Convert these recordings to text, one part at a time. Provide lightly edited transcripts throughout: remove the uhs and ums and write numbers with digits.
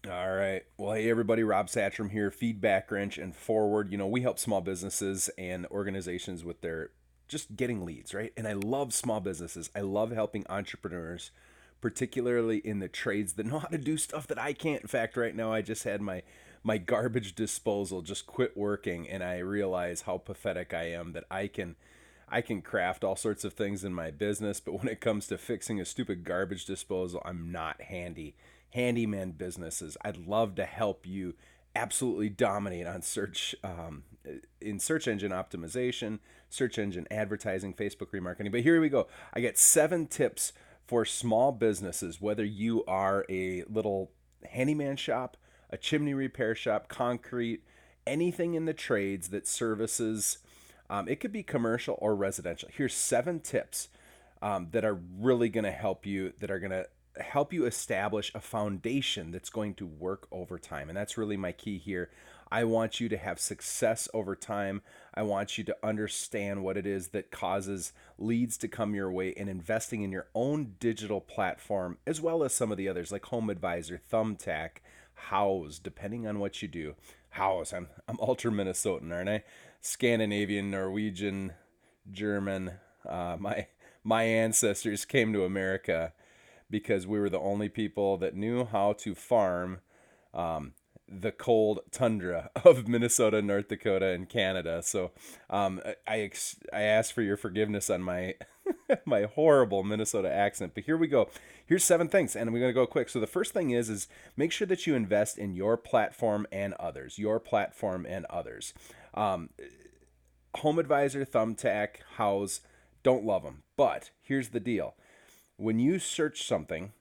All right. Well, hey, everybody, Rob Satcham here, Feedbackwrench and Forward. We help small businesses and organizations with their just getting leads, right? And I love small businesses. I love helping entrepreneurs, particularly in the trades that know how to do stuff that I can't. In fact, right now, I just had my garbage disposal just quit working, and I realize how pathetic I am that I can craft all sorts of things in my business, but when it comes to fixing a stupid garbage disposal, I'm not handyman businesses. I'd love to help you absolutely dominate on search in search engine optimization, search engine advertising, Facebook remarketing. But here we go. I got 7 tips for small businesses, whether you are a little handyman shop, a chimney repair shop, concrete, anything in the trades that services. It could be commercial or residential. Here's 7 tips that are really going to help you, that are going to help you establish a foundation that's going to work over time. And that's really my key here. I want you to have success over time. I want you to understand what it is that causes leads to come your way, and investing in your own digital platform, as well as some of the others like Home Advisor, Thumbtack, House, depending on what you do. House, I'm ultra Minnesotan, aren't I? Scandinavian, Norwegian, German. My ancestors came to America because we were the only people that knew how to farm um, the cold tundra of Minnesota, North Dakota, and Canada. So I ask for your forgiveness on my my horrible Minnesota accent. But here we go. Here's 7 things, and we're gonna go quick. So the first thing is make sure that you invest in your platform and others. Your platform and others. Um, Home Advisor, Thumbtack, House, don't love them. But here's the deal: when you search something,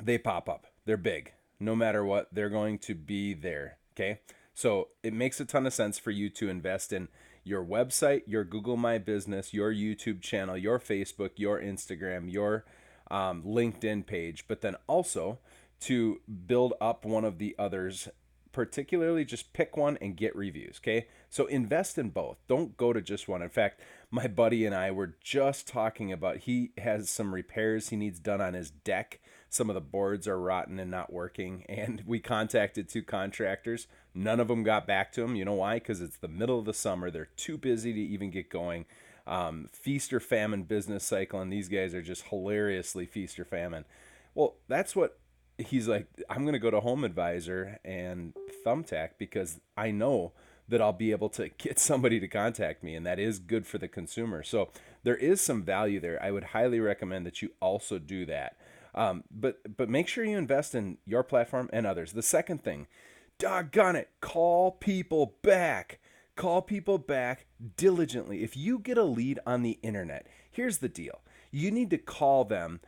they pop up. They're big. No matter what, they're going to be there. Okay. So it makes a ton of sense for you to invest in your website, your Google My Business, your YouTube channel, your Facebook, your Instagram, your LinkedIn page, but then also to build up one of the others. Particularly, just pick one and get reviews. Okay. So invest in both. Don't go to just one. In fact, my buddy and I were just talking about, he has some repairs he needs done on his deck. Some of the boards are rotten and not working. And we contacted 2 contractors. None of them got back to him. You know why? Because it's the middle of the summer. They're too busy to even get going. Feast or famine business cycle. And these guys are just hilariously feast or famine. Well, that's what he's like. I'm going to go to Home Advisor and Thumbtack because I know that I'll be able to get somebody to contact me, and that is good for the consumer. So there is some value there. I would highly recommend that you also do that. But make sure you invest in your platform and others. The second thing, doggone it, call people back. Call people back diligently. If you get a lead on the internet, here's the deal: you need to call them,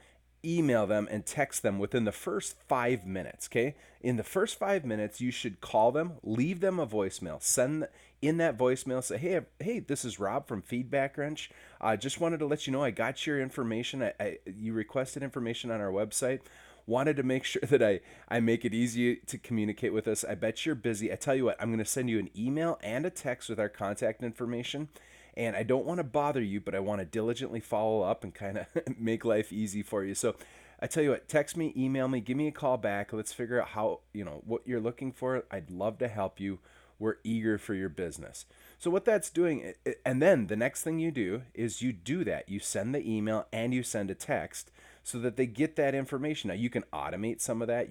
email them, and text them within the first 5 minutes. Okay, in the first 5 minutes you should call them, leave them a voicemail, send in that voicemail, say, hey, this is Rob from Feedbackwrench. I just wanted to let you know I got your information. You requested information on our website. Wanted to make sure that I make it easy to communicate with us. I bet you're busy. I tell you what, I'm going to send you an email and a text with our contact information. And I don't want to bother you, but I want to diligently follow up and kind of make life easy for you. So I tell you what, text me, email me, give me a call back. Let's figure out how, what you're looking for. I'd love to help you. We're eager for your business. So what that's doing, and then the next thing you do is you do that. You send the email and you send a text so that they get that information. Now you can automate some of that.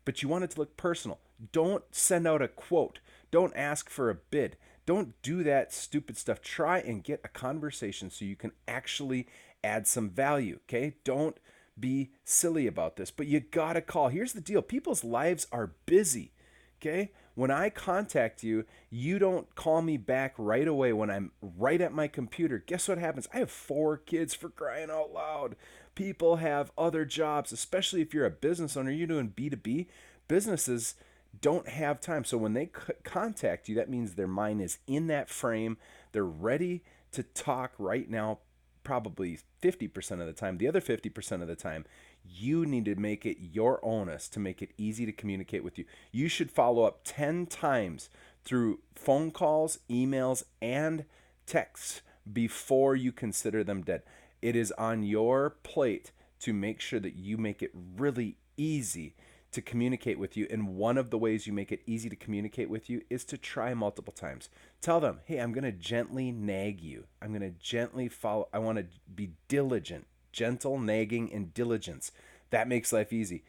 But you want it to look personal. Don't send out a quote. Don't ask for a bid. Don't do that stupid stuff. Try and get a conversation so you can actually add some value. Okay? Don't be silly about this, but you gotta call. Here's the deal: people's lives are busy. Okay? When I contact you, you don't call me back right away when I'm right at my computer. Guess what happens? I have 4 kids, for crying out loud. People have other jobs, especially if you're a business owner, you're doing B2B. Businesses don't have time. So when they contact you, that means their mind is in that frame. They're ready to talk right now, probably 50% of the time. The other 50% of the time, you need to make it your onus to make it easy to communicate with you. You should follow up 10 times through phone calls, emails, and texts before you consider them dead. It is on your plate to make sure that you make it really easy to communicate with you. And one of the ways you make it easy to communicate with you is to try multiple times. Tell them, hey, I'm going to gently nag you. I'm going to gently follow. I want to be diligent, gentle, nagging, and diligence. That makes life easy.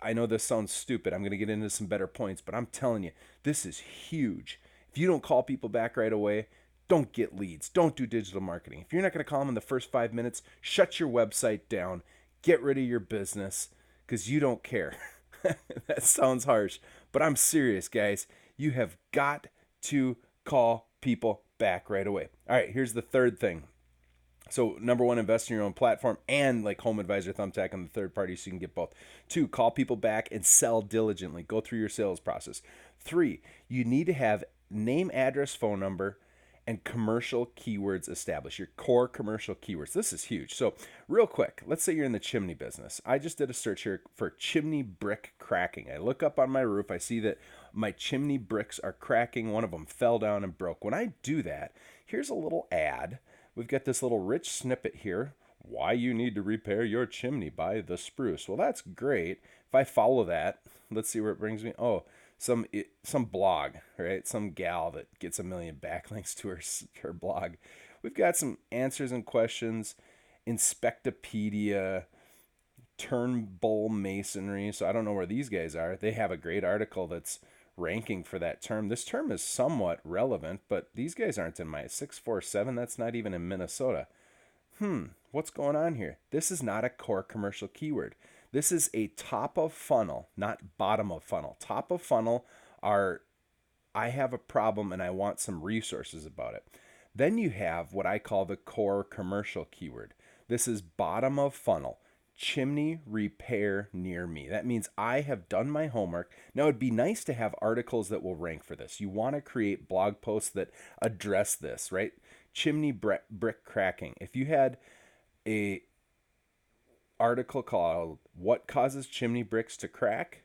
I know this sounds stupid. I'm going to get into some better points, but I'm telling you, this is huge. If you don't call people back right away, don't get leads. Don't do digital marketing. If you're not going to call them in the first 5 minutes, shut your website down. Get rid of your business because you don't care. That sounds harsh, but I'm serious, guys. You have got to call people back right away. All right, here's the third thing. So number one, invest in your own platform and like Home Advisor, Thumbtack on the third party so you can get both. 2, call people back and sell diligently. Go through your sales process. 3, you need to have name, address, phone number, and commercial keywords established, your core commercial keywords. This is huge. So real quick, let's say you're in the chimney business. I just did a search here for chimney brick cracking. I look up on my roof. I see that my chimney bricks are cracking. One of them fell down and broke. When I do that, here's a little ad. We've got this little rich snippet here. Why you need to repair your chimney by the spruce. Well, that's great. If I follow that, let's see where it brings me. Oh, some blog, right? Some gal that gets 1 million backlinks to her blog. We've got some answers and questions, Inspectopedia, Turnbull Masonry. So I don't know where these guys are. They have a great article that's ranking for that term. This term is somewhat relevant, but these guys aren't in my 647. That's not even in Minnesota. What's going on here? This is not a core commercial keyword. This is a top of funnel, not bottom of funnel. Top of funnel are, I have a problem and I want some resources about it. Then you have what I call the core commercial keyword. This is bottom of funnel, chimney repair near me. That means I have done my homework. Now it'd be nice to have articles that will rank for this. You want to create blog posts that address this, right? Chimney brick cracking. If you had a article called What Causes Chimney Bricks to Crack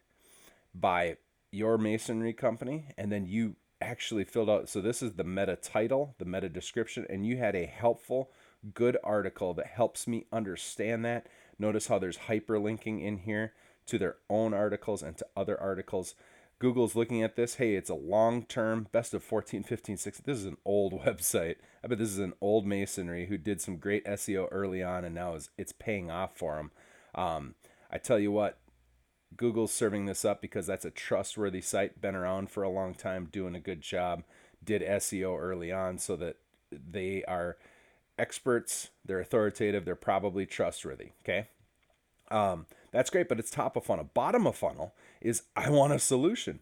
by your masonry company, and then you actually filled out, so this is the meta title, the meta description, and you had a helpful, good article that helps me understand that. Notice how there's hyperlinking in here to their own articles and to other articles. Google's looking at this. Hey, it's a long-term, best of 14, 15, 16. This is an old website. I bet this is an old masonry who did some great SEO early on, and now it's paying off for them. I tell you what, Google's serving this up because that's a trustworthy site, been around for a long time, doing a good job, did SEO early on so that they are experts, they're authoritative, they're probably trustworthy, okay? That's great, but it's top of funnel. Bottom of funnel is I want a solution.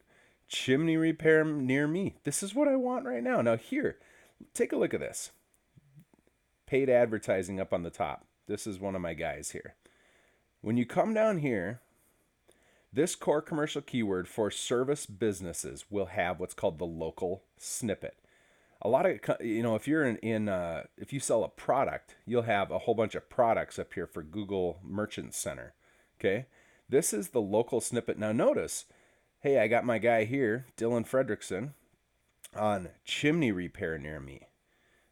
Chimney repair near me. This is what I want right now. Now here, take a look at this. Paid advertising up on the top. This is one of my guys here. When you come down here, this core commercial keyword for service businesses will have what's called the local snippet. A lot of, if you're if you sell a product, you'll have a whole bunch of products up here for Google Merchant Center. Okay. This is the local snippet. Now notice, hey, I got my guy here, Dylan Fredrickson, on chimney repair near me,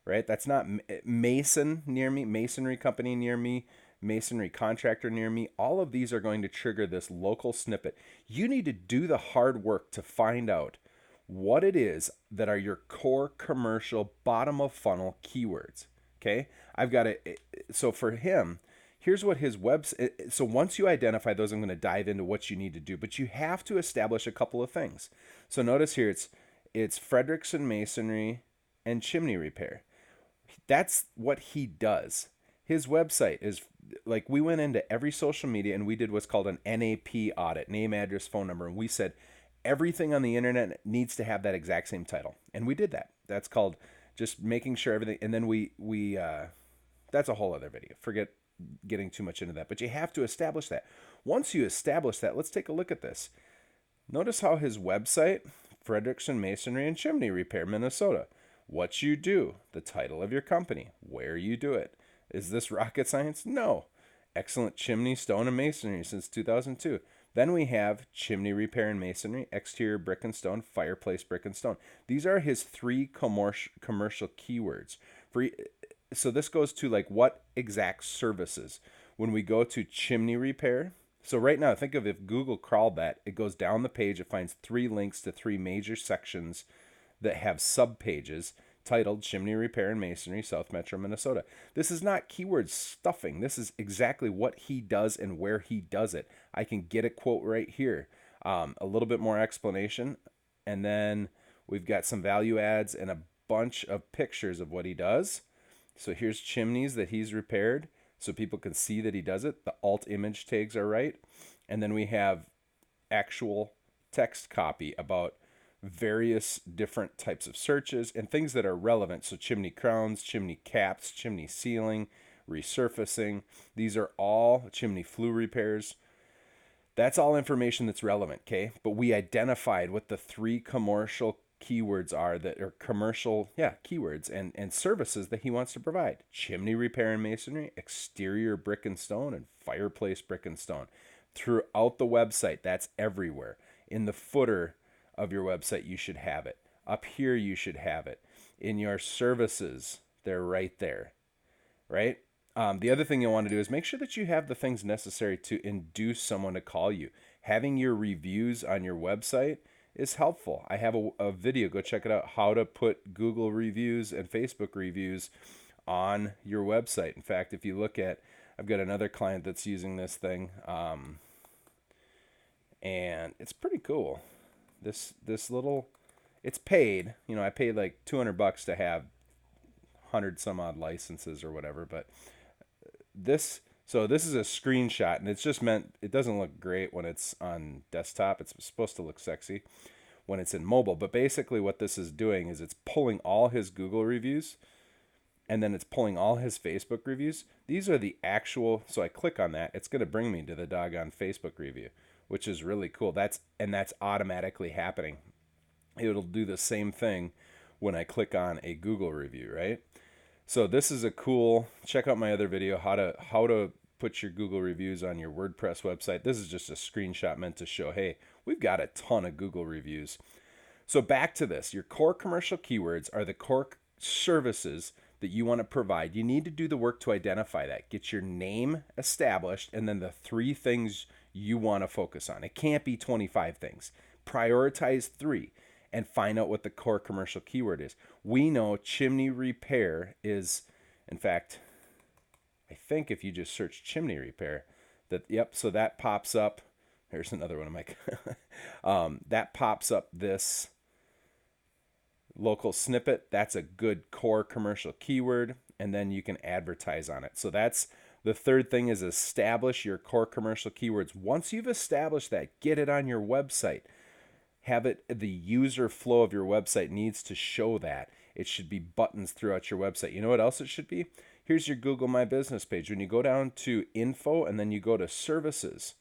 right? That's not mason near me, masonry company near me, masonry contractor near me. All of these are going to trigger this local snippet. You need to do the hard work to find out what it is that are your core commercial bottom of funnel keywords. Okay. I've got it. So for him, here's what his website. So once you identify those, I'm going to dive into what you need to do, but you have to establish a couple of things. So notice here, it's Fredrickson Masonry and chimney repair. That's what he does. His website is like, we went into every social media and we did what's called an NAP audit, name, address, phone number. And we said, everything on the internet needs to have that exact same title. And we did that. That's called just making sure everything. And then we that's a whole other video. Forget getting too much into that, but you have to establish that. Once you establish that, let's take a look at this. Notice how his website, Fredrickson Masonry and Chimney Repair, Minnesota. What you do, the title of your company, where you do it. Is this rocket science? No. Excellent chimney, stone, and masonry since 2002. Then we have chimney repair and masonry, exterior brick and stone, fireplace brick and stone. These are his 3 commercial keywords. So this goes to like what exact services. When we go to chimney repair, So right now, think of if Google crawled that, it goes down the page, it finds 3 links to 3 major sections that have subpages titled Chimney Repair and Masonry, South Metro, Minnesota. This is not keyword stuffing. This is exactly what he does and where he does it. I can get a quote right here. A little bit more explanation, and then we've got some value adds and a bunch of pictures of what he does. So here's chimneys that he's repaired so people can see that he does it. The alt image tags are right. And then we have actual text copy about various different types of searches and things that are relevant. So chimney crowns, chimney caps, chimney ceiling, resurfacing. These are all chimney flue repairs. That's all information that's relevant, okay? But we identified what the 3 commercial keywords are that are commercial, keywords and services that he wants to provide. Chimney repair and masonry, exterior brick and stone, and fireplace brick and stone. Throughout the website, that's everywhere. In the footer of your website, you should have it. Up here, you should have it. In your services, they're right there, right? The other thing you want to do is make sure that you have the things necessary to induce someone to call you. Having your reviews on your website is helpful. I have a video, go check it out, how to put Google reviews and Facebook reviews on your website. In fact, if you look at, I've got another client that's using this thing, and it's pretty cool. This little, it's paid. You know, I paid like $200 to have 100 some odd licenses or whatever, but this is a screenshot, and it's just meant, it doesn't look great when it's on desktop. It's supposed to look sexy when it's in mobile, but basically what this is doing is it's pulling all his Google reviews, and then it's pulling all his Facebook reviews. These are the actual, so I click on that, it's going to bring me to the doggone Facebook review, which is really cool. That's automatically happening. It'll do the same thing when I click on a Google review, right? So this is a cool, check out my other video, how to put your Google reviews on your WordPress website. This is just a screenshot meant to show, hey, we've got a ton of Google reviews. So back to this, your core commercial keywords are the core services that you want to provide. You need to do the work to identify that. Get your name established, and then the 3 things you want to focus on. It can't be 25 things. Prioritize 3. And find out what the core commercial keyword is. We know chimney repair is, in fact, I think if you just search chimney repair, so that pops up. Here's another one of my, that pops up this local snippet. That's a good core commercial keyword, and then you can advertise on it. So that's the third thing, is establish your core commercial keywords. Once you've established that, get it on your website. Have it, the user flow of your website needs to show that. It should be buttons throughout your website. You know what else it should be? Here's your Google My Business page. When you go down to info and then you go to services,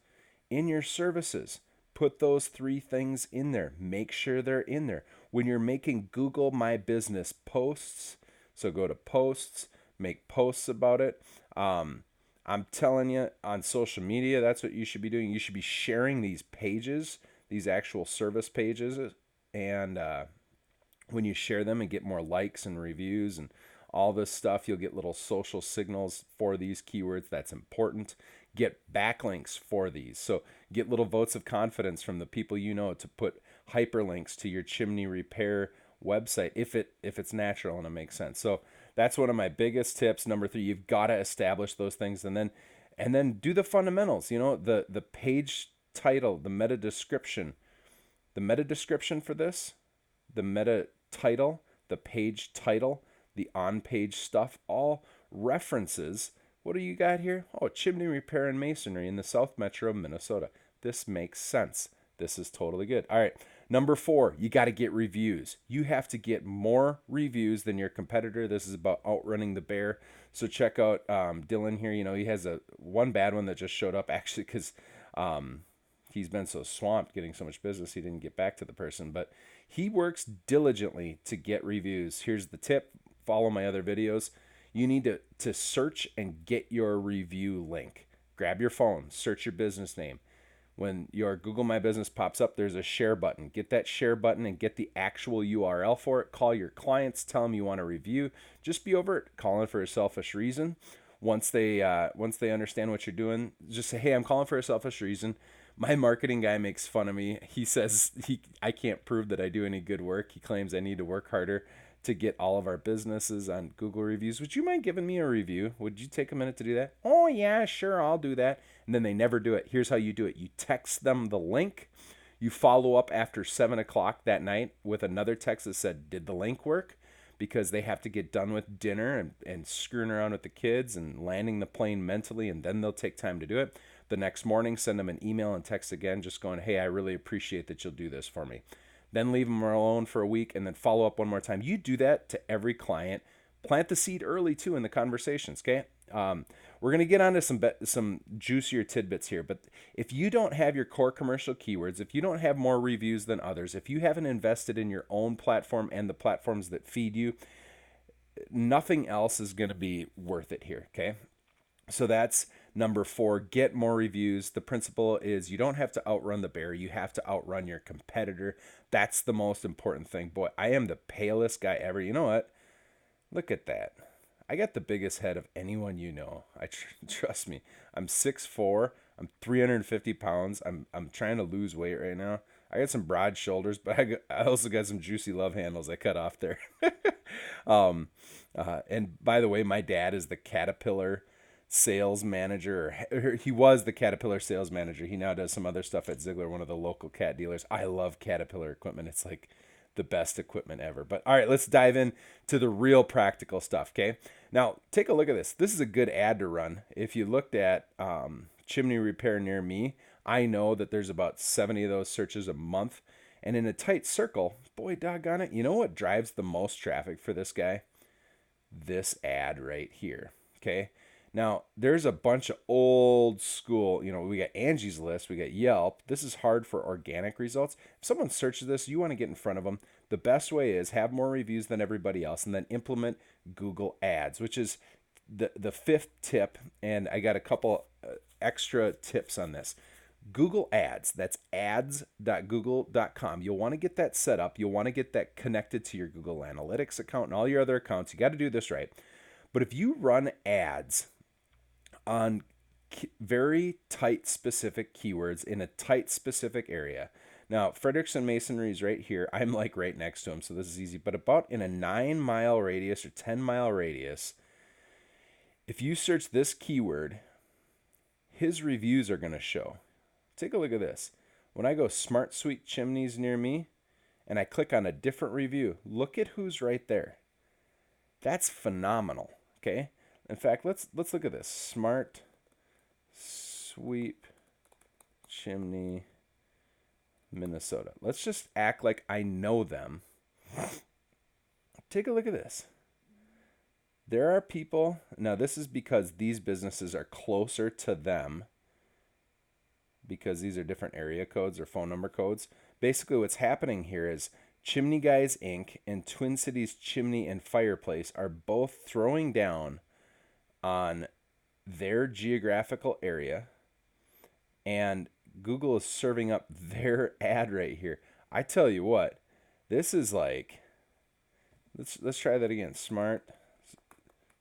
in your services, put those 3 things in there. Make sure they're in there. When you're making Google My Business posts, so go to posts, make posts about it. I'm telling you, on social media, that's what you should be doing. You should be sharing these pages, these actual service pages, and when you share them and get more likes and reviews and all this stuff, you'll get little social signals for these keywords. That's important. Get backlinks for these. So get little votes of confidence from the people you know to put hyperlinks to your chimney repair website if it's natural and it makes sense. So that's one of my biggest tips. Number 3, you've got to establish those things, and then do the fundamentals. You know, the page title, the meta description for this, the meta title, the page title, the on-page stuff, all references. What do you got here? Oh, chimney repair and masonry in the South Metro of Minnesota. This makes sense. This is totally good. All right, number 4, you got to get reviews. You have to get more reviews than your competitor. This is about outrunning the bear. So check out Dylan here. You know, he has one bad one that just showed up actually because he's been so swamped getting so much business, he didn't get back to the person, but he works diligently to get reviews. Here's the tip. Follow my other videos. You need to search and get your review link. Grab your phone, search your business name. When your Google My Business pops up, there's a share button. Get that share button and get the actual URL for it. Call your clients, tell them you want a review. Just be overt, calling for a selfish reason. once they understand what you're doing, just say, hey, I'm calling for a selfish reason. My marketing guy makes fun of me. He says I can't prove that I do any good work. He claims I need to work harder to get all of our businesses on Google reviews. Would you mind giving me a review? Would you take a minute to do that? Oh yeah, sure, I'll do that. And then they never do it. Here's how you do it. You text them the link. You follow up after 7 o'clock that night with another text that said, did the link work? Because they have to get done with dinner and screwing around with the kids and landing the plane mentally, and then they'll take time to do it. The next morning, send them an email and text again, just going, hey, I really appreciate that you'll do this for me. Then leave them alone for a week and then follow up one more time. You do that to every client. Plant the seed early, too, in the conversations, okay? We're going to get onto some juicier tidbits here, but if you don't have your core commercial keywords, if you don't have more reviews than others, if you haven't invested in your own platform and the platforms that feed you, nothing else is going to be worth it here, okay? So that's number 4, get more reviews. The principle is you don't have to outrun the bear. You have to outrun your competitor. That's the most important thing. Boy, I am the palest guy ever. You know what? Look at that. I got the biggest head of anyone you know. Trust me. I'm 6'4". I'm 350 pounds. I'm trying to lose weight right now. I got some broad shoulders, but I also got some juicy love handles I cut off there. And by the way, my dad is the Caterpillar sales manager, or he was the Caterpillar sales manager. He now does some other stuff at Ziegler, one of the local cat dealers. I love Caterpillar equipment. It's like the best equipment ever. But all right, let's dive in to the real practical stuff, okay? Now, take a look at this. This is a good ad to run. If you looked at chimney repair near me, I know that there's about 70 of those searches a month. And in a tight circle, boy, doggone it, you know what drives the most traffic for this guy? This ad right here, okay? Now, there's a bunch of old school, we got Angie's List, we got Yelp. This is hard for organic results. If someone searches this, you want to get in front of them. The best way is have more reviews than everybody else and then implement Google Ads, which is the 5th tip. And I got a couple extra tips on this. Google Ads, that's ads.google.com. You'll want to get that set up. You'll want to get that connected to your Google Analytics account and all your other accounts. You got to do this right. But if you run ads on very tight specific keywords in a tight specific area. Now, Frederickson Masonry is right here. I'm like right next to him, so this is easy. But about in a 9-mile radius or 10-mile radius, if you search this keyword, his reviews are going to show. Take a look at this. When I go Smart Suite Chimneys near me, and I click on a different review, look at who's right there. That's phenomenal, okay? In fact, let's look at this. Smart Sweep Chimney, Minnesota. Let's just act like I know them. Take a look at this. There are people, now this is because these businesses are closer to them because these are different area codes or phone number codes. Basically what's happening here is Chimney Guys Inc. and Twin Cities Chimney and Fireplace are both throwing down on their geographical area, and Google is serving up their ad right here. I tell you what, this is like, let's try that again. Smart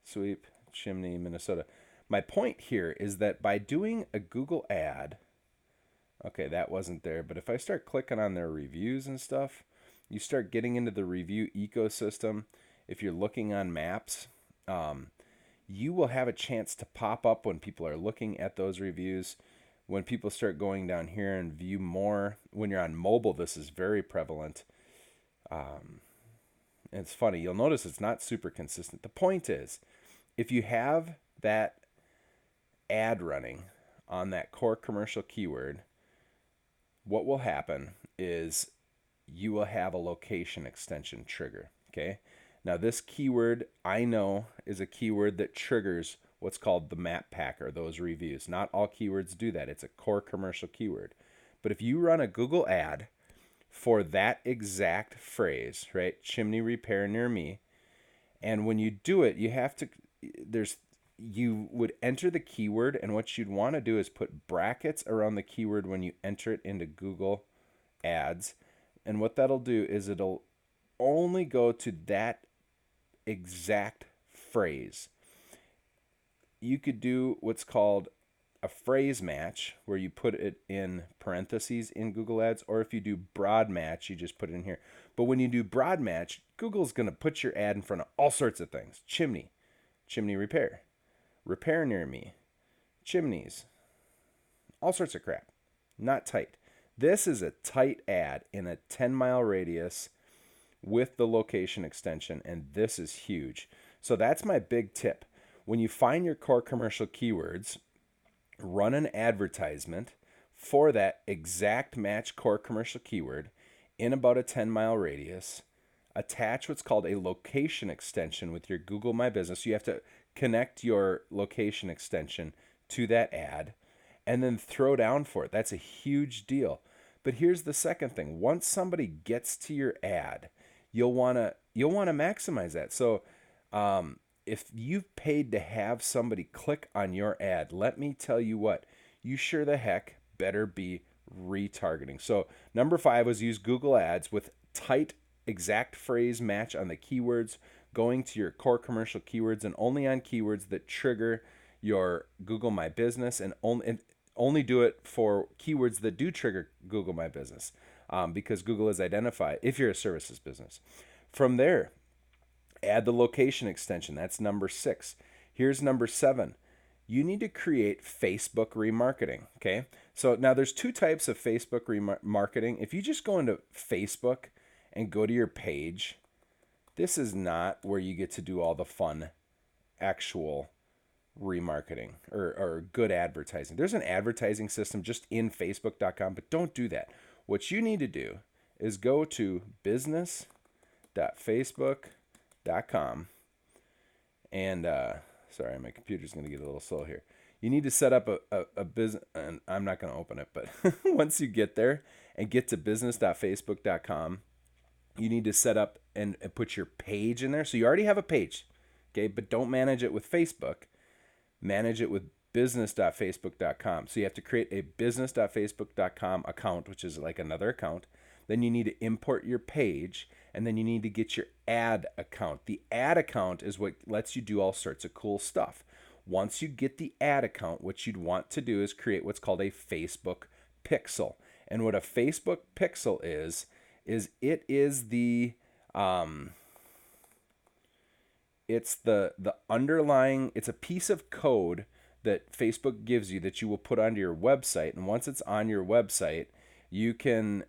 Sweep Chimney, Minnesota. My point here is that by doing a Google ad, okay, that wasn't there, but if I start clicking on their reviews and stuff, you start getting into the review ecosystem. If you're looking on maps, you will have a chance to pop up when people are looking at those reviews. When people start going down here and view more, when you're on mobile, this is very prevalent. It's funny. You'll notice it's not super consistent. The point is, if you have that ad running on that core commercial keyword, what will happen is you will have a location extension trigger, okay? Now this keyword I know is a keyword that triggers what's called the map packer, those reviews. Not all keywords do that. It's a core commercial keyword. But if you run a Google ad for that exact phrase, right? Chimney repair near me. And when you do it, you have to, you would enter the keyword, and what you'd want to do is put brackets around the keyword when you enter it into Google Ads. And what that'll do is it'll only go to that exact phrase. you could do what's called a phrase match, where you put it in parentheses in Google Ads, or if you do broad match, you just put it in here. But when you do broad match, Google's going to put your ad in front of all sorts of things. Chimney repair, repair near me, chimneys, all sorts of crap. Not tight. This is a tight ad in a 10-mile radius with the location extension, and this is huge. So that's my big tip. When you find your core commercial keywords, run an advertisement for that exact match core commercial keyword in about a 10-mile radius. Attach what's called a location extension with your Google My Business. You have to connect your location extension to that ad and then throw down for it. That's a huge deal. But here's the second thing. Once somebody gets to your ad, you'll want to maximize that. So if you've paid to have somebody click on your ad, let me tell you what, you sure the heck better be retargeting. So number 5 was use Google Ads with tight exact phrase match on the keywords, going to your core commercial keywords and only on keywords that trigger your Google My Business, and only do it for keywords that do trigger Google My Business, because Google has identified if you're a services business. From there, add the location extension. That's number 6. Here's number 7. You need to create Facebook remarketing. Okay. So now there's 2 types of Facebook remarketing. If you just go into Facebook and go to your page, this is not where you get to do all the fun actual remarketing or good advertising. There's an advertising system just in facebook.com, but don't do that. What you need to do is go to business.facebook.com and sorry, my computer's going to get a little slow here. You need to set up a business, and I'm not going to open it, but once you get there and get to business.facebook.com, you need to set up and put your page in there. So you already have a page, okay, but don't manage it with Facebook. Manage it with business.facebook.com. So you have to create a business.facebook.com account, which is like another account. Then you need to import your page, and then you need to get your ad account. The ad account is what lets you do all sorts of cool stuff. Once you get the ad account, what you'd want to do is create what's called a Facebook pixel. And what a Facebook pixel is it is the it's the underlying, it's a piece of code that Facebook gives you that you will put onto your website. And once it's on your website, you can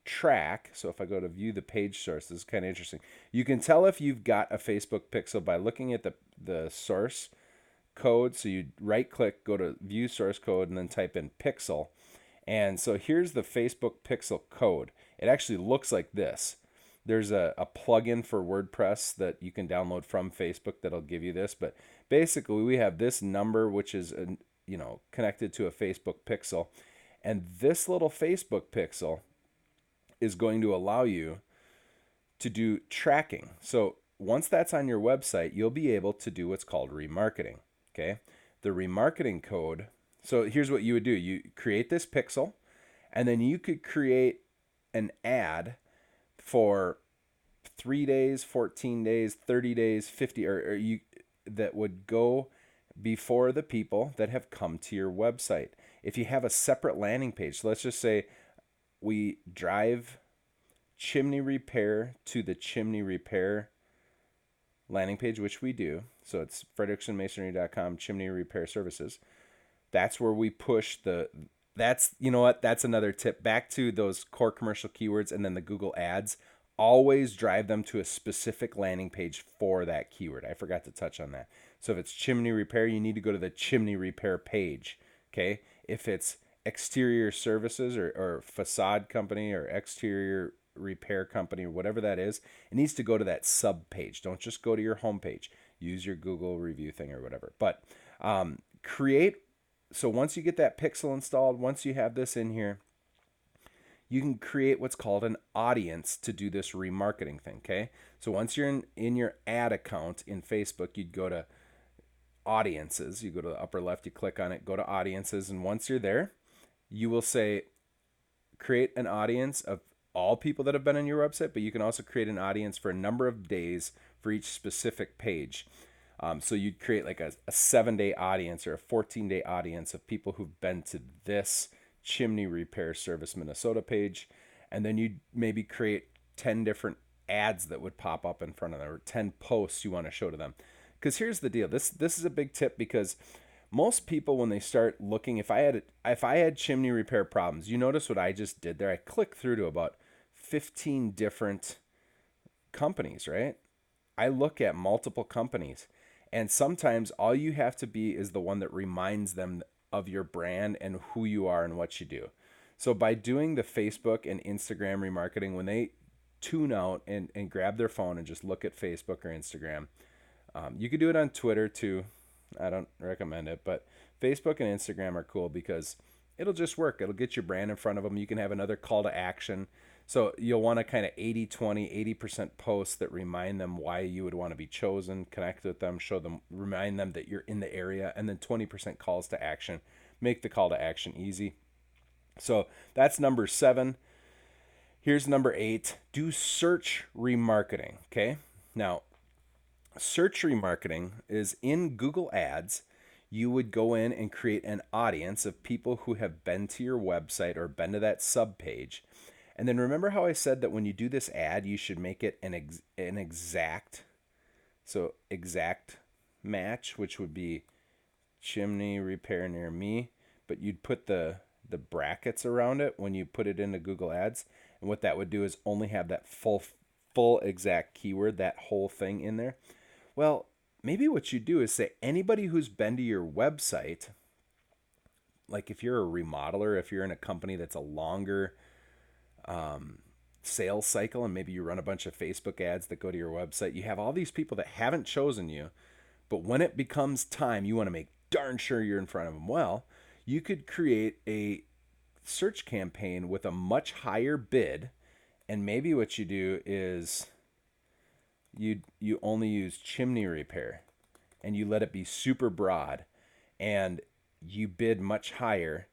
track. So if I go to view the page source, this is kind of interesting. You can tell if you've got a Facebook pixel by looking at the source code. So you right click, go to view source code, and then type in pixel. And so here's the Facebook pixel code. It actually looks like this. There's a plugin for WordPress that you can download from Facebook that'll give you this. But basically, we have this number, which is connected to a Facebook pixel. And this little Facebook pixel is going to allow you to do tracking. So once that's on your website, you'll be able to do what's called remarketing. Okay, the remarketing code. So here's what you would do. You create this pixel, and then you could create an ad for 3 days, 14 days, 30 days, 50, or you that would go before the people that have come to your website. If you have a separate landing page, so let's just say we drive chimney repair to the chimney repair landing page, which we do. So it's fredericksonmasonry.com chimney repair services. That's where we push that's another tip. Back to those core commercial keywords and then the Google ads. Always drive them to a specific landing page for that keyword. I forgot to touch on that. So if it's chimney repair, you need to go to the chimney repair page. Okay. If it's exterior services or facade company or exterior repair company or whatever that is, it needs to go to that sub page. Don't just go to your home page. Use your Google review thing or whatever. But so once you get that pixel installed, once you have this in here, you can create what's called an audience to do this remarketing thing, okay? So once you're in your ad account in Facebook, you'd go to audiences. You go to the upper left, you click on it, go to audiences, and once you're there, you will say create an audience of all people that have been on your website, but you can also create an audience for a number of days for each specific page. So you'd create like a 7-day audience or a 14-day audience of people who've been to this chimney repair service Minnesota page. And then you'd maybe create 10 different ads that would pop up in front of them, or 10 posts you want to show to them. Because here's the deal. This is a big tip, because most people, when they start looking, if I had chimney repair problems, you notice what I just did there. I clicked through to about 15 different companies, right? I look at multiple companies, and sometimes all you have to be is the one that reminds them of your brand and who you are and what you do. So by doing the Facebook and Instagram remarketing, when they tune out and grab their phone and just look at Facebook or Instagram, you could do it on Twitter too. I don't recommend it, but Facebook and Instagram are cool because it'll just work. It'll get your brand in front of them. You can have another call to action. So you'll want to kind of 80% posts that remind them why you would want to be chosen, connect with them, show them, remind them that you're in the area, and then 20% calls to action. Make the call to action easy. So that's number 7. Here's number 8. Do search remarketing. Okay. Now, search remarketing is in Google Ads. You would go in and create an audience of people who have been to your website or been to that sub page. And then remember how I said that when you do this ad, you should make it an exact match, which would be chimney repair near me, but you'd put the brackets around it when you put it into Google Ads. And what that would do is only have that full exact keyword, that whole thing in there. Well, maybe what you do is say anybody who's been to your website, like if you're a remodeler, if you're in a company that's a longer sales cycle, and maybe you run a bunch of Facebook ads that go to your website, you have all these people that haven't chosen you, but when it becomes time, you want to make darn sure you're in front of them. Well, you could create a search campaign with a much higher bid, and maybe what you do is you only use chimney repair, and you let it be super broad, and you bid much higher,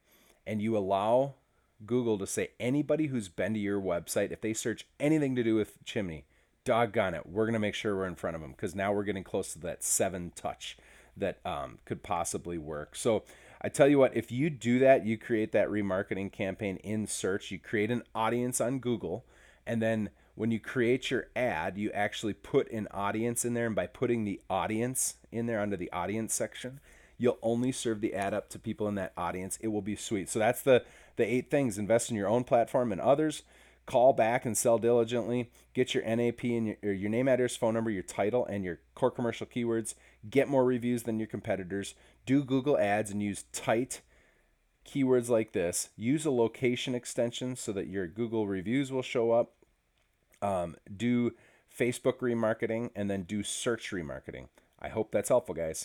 and you allow Google to say anybody who's been to your website, if they search anything to do with chimney, doggone it, we're going to make sure we're in front of them, because now we're getting close to that 7 touch that could possibly work. So I tell you what, if you do that, you create that remarketing campaign in search, you create an audience on Google, and then when you create your ad, you actually put an audience in there, and by putting the audience in there under the audience section, you'll only serve the ad up to people in that audience. It will be sweet. So that's the 8 things. Invest in your own platform and others. Call back and sell diligently. Get your NAP and your name, address, phone number, your title, and your core commercial keywords. Get more reviews than your competitors. Do Google Ads and use tight keywords like this. Use a location extension so that your Google reviews will show up. Do Facebook remarketing, and then do search remarketing. I hope that's helpful, guys.